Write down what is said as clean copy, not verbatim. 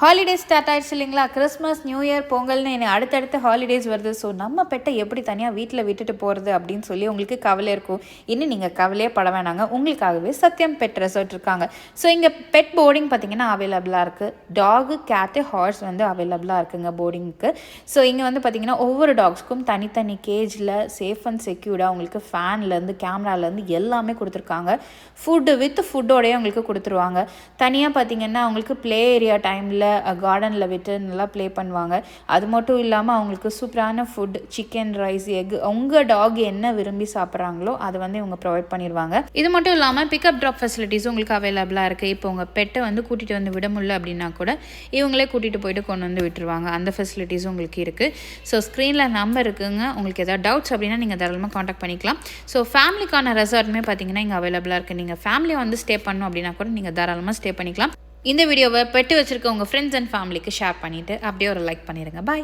Holidays start ஆயிடுச்சு இல்லைங்களா? Christmas, new year, பொங்கல்னு என்ன அடுத்தடுத்த ஹாலிடேஸ் வருது. ஸோ நம்ம பெட்டை எப்படி தனியாக வீட்டில் விட்டுட்டு போகிறது அப்படின்னு சொல்லி உங்களுக்கு கவலை இருக்கும். இன்னும் நீங்கள் கவலையே பட வேணாங்க. உங்களுக்காகவே சத்யம் பெட் ரெசார்ட் இருக்காங்க. ஸோ இங்கே பெட் போர்டிங் பார்த்திங்கன்னா அவைலபிளாக இருக்குது. டாகு, கேட்டு, ஹார்ஸ் வந்து அவைலபிளாக இருக்குங்க போர்டிங்க்கு. ஸோ இங்கே வந்து பார்த்திங்கன்னா ஒவ்வொரு டாக்ஸ்க்கும் தனித்தனி கேஜில் சேஃப் அண்ட் செக்யூர்டாக உங்களுக்கு ஃபேன்லேருந்து கேமராலேருந்து எல்லாமே கொடுத்துருக்காங்க. ஃபுட்டோடையே உங்களுக்கு கொடுத்துருவாங்க. தனியாக பார்த்திங்கன்னா அவங்களுக்கு ப்ளே ஏரியா டைமில் கார்டனில் விட்டு நல்லா ப்ளே பண்ணுவாங்க. அது மட்டும் இல்லாமல் அவங்களுக்கு சூப்பரான ஃபுட், சிக்கன், ரைஸ், எக், உங்கள் டாக் என்ன விரும்பி சாப்பிட்றாங்களோ அதை வந்து இவங்க ப்ரொவைட் பண்ணிடுவாங்க. இது மட்டும் இல்லாமல் பிக்கப் ட்ராப் ஃபெசிலிட்டிஸும் உங்களுக்கு அவைலபிளாக இருக்குது. இப்போ உங்கள் பெட்டை வந்து கூட்டிகிட்டு வந்து விட முடியல அப்படின்னா கூட இவங்களே கூட்டிகிட்டு போயிட்டு கொண்டு வந்து விட்டுருவாங்க. அந்த ஃபெசிலிட்டிஸும் உங்களுக்கு இருக்குது. ஸோ ஸ்க்ரீனில் நம்பர் இருக்குங்க. உங்களுக்கு எதாவது டவுட்ஸ் அப்படின்னா நீங்கள் தாராளமாக காண்டாக்ட் பண்ணிக்கலாம். ஸோ ஃபேமிலிக்கான ரெசார்ட்டுமே பார்த்தீங்கன்னா இங்கே அவைலபிளாக இருக்குது. நீங்கள் ஃபேமிலியை வந்து ஸ்டே பண்ணணும் அப்படின்னா கூட நீங்கள் தாராளமாக ஸ்டே பண்ணிக்கலாம். இந்த வீடியோவை பெட்டு வச்சுருக்க உங்கள் ஃப்ரெண்ட்ஸ் அண்ட் ஃபேமிலிக்கு ஷேர் பண்ணிவிட்டு அப்படியே ஒரு லைக் பண்ணிடுங்க. பாய்.